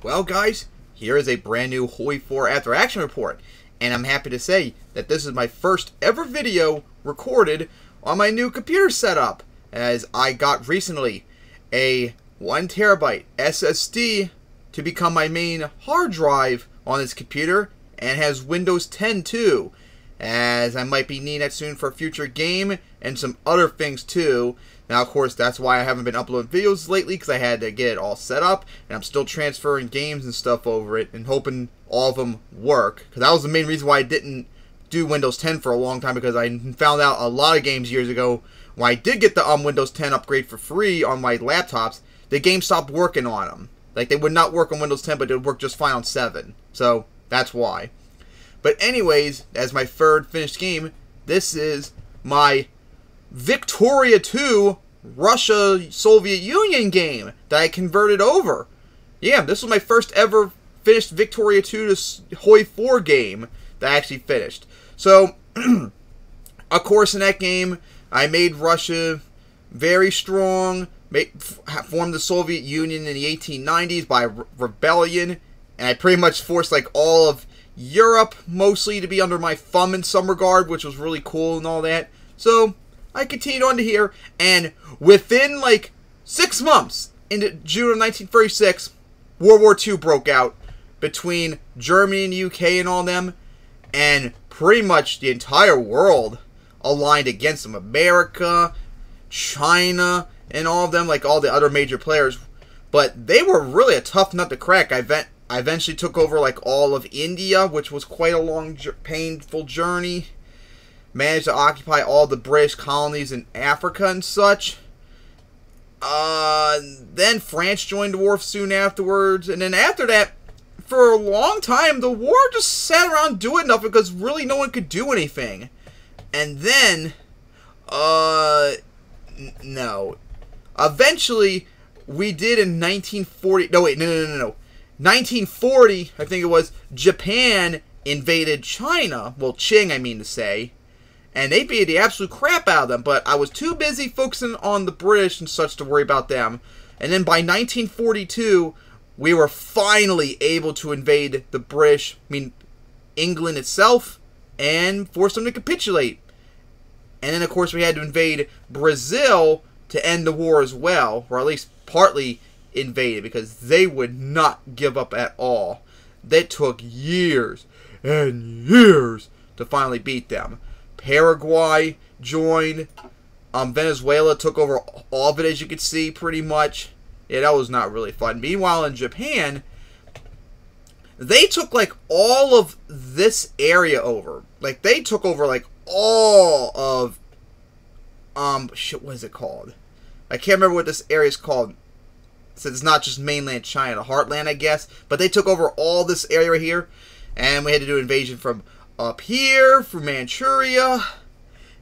Well guys, here is a brand new HOI4 after action report, and I'm happy to say that this is my first ever video recorded on my new computer setup, as I got recently a 1TB SSD to become my main hard drive on this computer, and has Windows 10 too, as I might be needing that soon for a future game and some other things too. Now, of course, that's why I haven't been uploading videos lately, because I had to get it all set up, and I'm still transferring games and stuff over it, and hoping all of them work. Because that was the main reason why I didn't do Windows 10 for a long time, because I found out a lot of games years ago, when I did get the Windows 10 upgrade for free on my laptops, the game stopped working on them. Like, they would not work on Windows 10, but they would work just fine on 7. So, that's why. But anyways, as my third finished game, this is my Vicky2 Russia-Soviet Union game that I converted over. Yeah, this was my first ever finished Vicky2 to HOI4 game that I actually finished. So, of course, in that game, I made Russia very strong, formed the Soviet Union in the 1890s by rebellion, and I pretty much forced like all of Europe mostly to be under my thumb in some regard, which was really cool and all that. So I continued on to here, and within like 6 months, into June of 1936, World War II broke out between Germany and the UK and all them, and pretty much the entire world aligned against them. America, China, and all of them, like all the other major players. But they were really a tough nut to crack. I eventually took over like all of India, which was quite a long, painful journey. Managed to occupy all the British colonies in Africa and such. Then France joined the war soon afterwards. And then after that, for a long time, the war just sat around doing nothing because really no one could do anything. And then, no. Eventually, we did in 1940, no wait, no. 1940, I think it was, Japan invaded China. Well, Qing, I mean to say. And they beat the absolute crap out of them, but I was too busy focusing on the British and such to worry about them. And then by 1942, we were finally able to invade the British, I mean, England itself, and force them to capitulate. And then, of course, we had to invade Brazil to end the war as well, or at least partly invade it, because they would not give up at all. That took years and years to finally beat them. Paraguay joined. Venezuela took over all of it, as you could see, pretty much. Yeah, that was not really fun. Meanwhile, in Japan, they took, like, all of this area over. Like, they took over, like, all of, shit, what is it called? I can't remember what this area is called. So it's not just mainland China, the heartland, I guess. But they took over all this area right here. And we had to do invasion from up here, through Manchuria.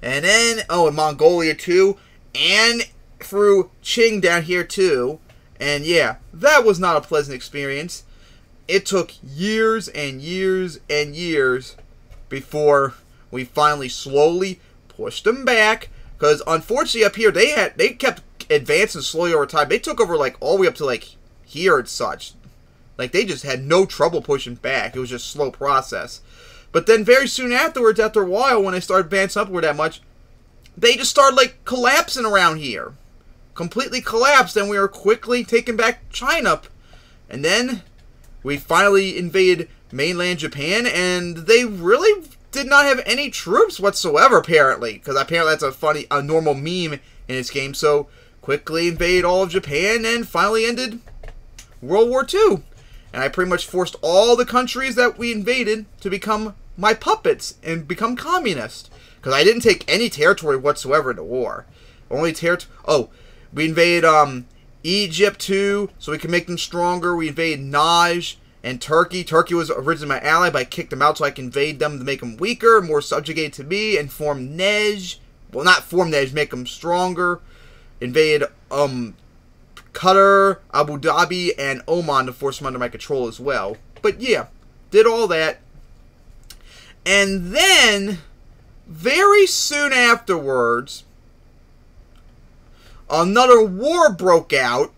And then, in Mongolia too. And through Qing down here too. And yeah, that was not a pleasant experience. It took years and years and years before we finally slowly pushed them back. Because unfortunately up here, they kept advancing slowly over time. They took over like all the way up to like here and such. Like they just had no trouble pushing back. It was just a slow process. But then very soon afterwards, after a while, when they started advancing upward that much, they just started like collapsing around here. Completely collapsed, and we were quickly taking back China. And then we finally invaded mainland Japan, and they really did not have any troops whatsoever, apparently. Because apparently that's a normal meme in this game. So quickly invaded all of Japan and finally ended World War II. And I pretty much forced all the countries that we invaded to become my puppets and become communist. Because I didn't take any territory whatsoever in the war. Only territory... Oh, we invaded Egypt too, so we could make them stronger. We invaded Najd and Turkey. Turkey was originally my ally, but I kicked them out so I could invade them to make them weaker, more subjugated to me, and form Najd. Well, not form Najd, make them stronger. Invaded Qatar, Abu Dhabi, and Oman to force them under my control as well. But yeah, did all that. And then, very soon afterwards, another war broke out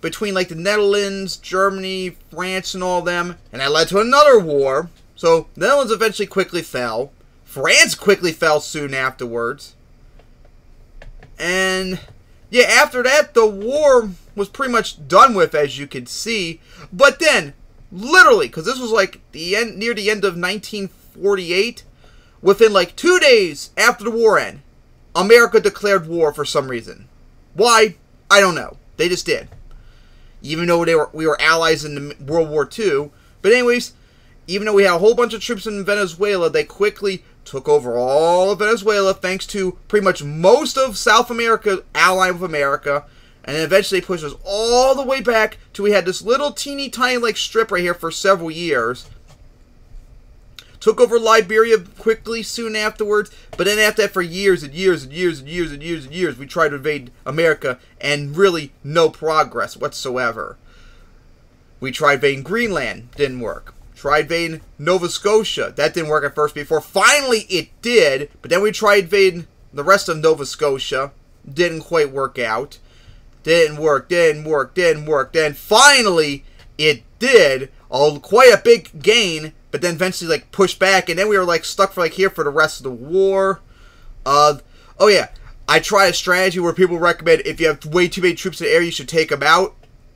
between like the Netherlands, Germany, France, and all of them, and that led to another war. So the Netherlands eventually quickly fell. France quickly fell soon afterwards. And yeah, after that, the war was pretty much done with, as you can see. But then, literally, because this was like near the end of 1948, within like 2 days after the war ended, America declared war for some reason. Why? I don't know. They just did. Even though we were allies in the World War II. But anyways, even though we had a whole bunch of troops in Venezuela, they quickly took over all of Venezuela thanks to pretty much most of South America allied with America. And then eventually pushed us all the way back till we had this little teeny tiny like strip right here for several years. Took over Liberia quickly soon afterwards, but then after that for years and years and years and years and years and years, we tried to invade America and really no progress whatsoever. We tried invading Greenland, didn't work. Tried invading Nova Scotia, that didn't work at first before. Finally it did, but then we tried invading the rest of Nova Scotia, didn't quite work out. Didn't work. Then finally it did, quite a big gain. But then eventually, like, pushed back, and then we were, like, stuck for, like, here for the rest of the war. Oh, yeah. I tried a strategy where people recommend if you have way too many troops in the area, you should take them out.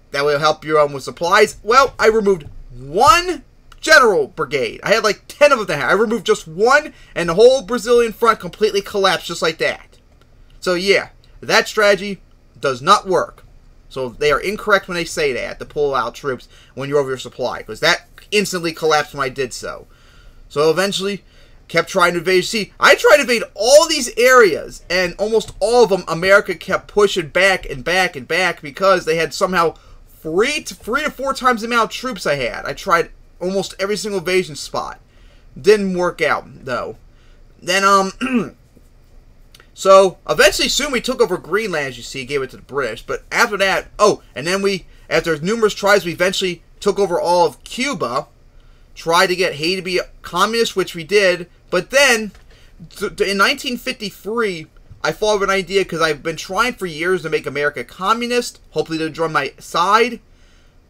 That will help you with supplies. Well, I removed one general brigade. I had, like, 10 of them. I removed just one, and the whole Brazilian front completely collapsed just like that. So, yeah. That strategy does not work. So, they are incorrect when they say that, to pull out troops when you're over your supply. Because that instantly collapsed when I did so. So eventually, kept trying to invade. See, I tried to invade all these areas, and almost all of them, America kept pushing back and back and back because they had somehow three to four times the amount of troops I had. I tried almost every single invasion spot. Didn't work out, though. Then, so, eventually, soon we took over Greenland, as you see, gave it to the British. But after that, and then after numerous tries, we eventually took over all of Cuba, tried to get Haiti to be communist, which we did, but then, in 1953, I thought of an idea, because I've been trying for years to make America communist, hopefully they'll join my side,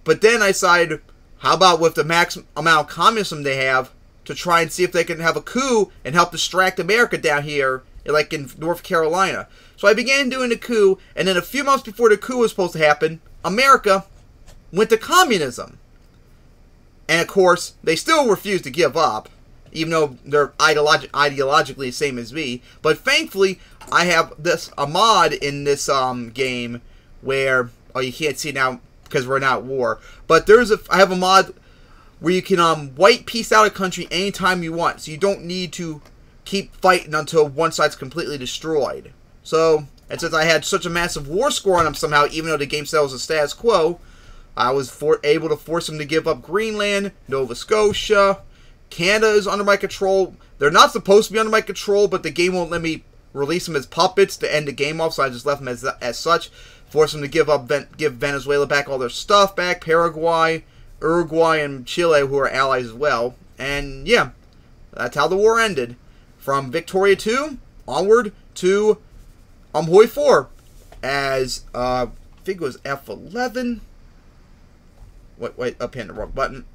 but then I decided, how about with the maximum amount of communism they have, to try and see if they can have a coup, and help distract America down here, like in North Carolina. So I began doing the coup, and then a few months before the coup was supposed to happen, America went to communism. And of course, they still refuse to give up, even though they're ideologically the same as me. But thankfully, I have a mod in this game where, you can't see it now because we're not at war. But I have a mod where you can white peace out a country anytime you want, so you don't need to keep fighting until one side's completely destroyed. So, and since I had such a massive war score on them somehow, even though the game said it was a status quo, I was able to force them to give up Greenland, Nova Scotia. Canada is under my control. They're not supposed to be under my control, but the game won't let me release them as puppets to end the game off, so I just left them as such. Force them to give Venezuela back all their stuff back. Paraguay, Uruguay, and Chile, who are allies as well. And yeah, that's how the war ended. From Victoria 2 onward to HOI4 as I think it was F11. Wait, up here in the wrong button.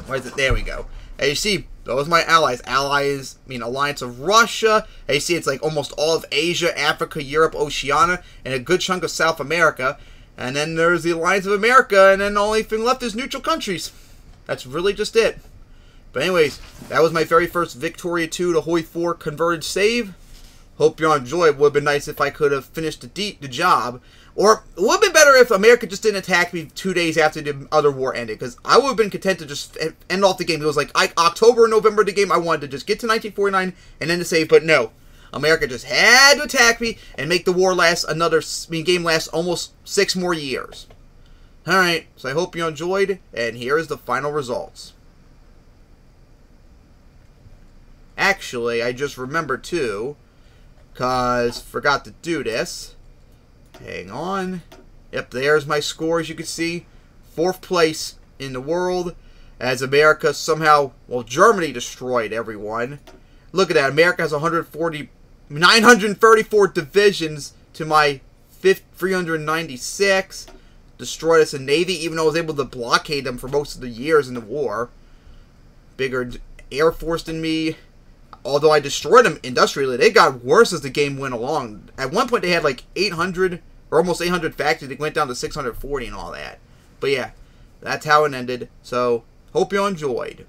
Where is it? There we go. As you see, those are my allies. Alliance of Russia. As you see, it's like almost all of Asia, Africa, Europe, Oceania, and a good chunk of South America. And then there's the Alliance of America, and then the only thing left is neutral countries. That's really just it. But anyways, that was my very first Victoria 2 to HOI4 converted save. Hope you all enjoyed. It would have been nice if I could have finished the job. Or it would have been better if America just didn't attack me 2 days after the other war ended. Because I would have been content to just end off the game. It was like October or November of the game. I wanted to just get to 1949 and end the save. But no. America just had to attack me and make the war last game last almost 6 more years. Alright. So I hope you enjoyed. And here is the final results. Actually, I just remembered too. Because forgot to do this. Hang on. Yep, there's my score, as you can see. 4th place in the world. As America somehow, well, Germany destroyed everyone. Look at that. America has 934 divisions to my 396. Destroyed us in Navy, even though I was able to blockade them for most of the years in the war. Bigger Air Force than me. Although I destroyed them industrially, they got worse as the game went along. At one point, they had like 800, or almost 800 factories. They went down to 640 and all that. But yeah, that's how it ended. So, hope you enjoyed.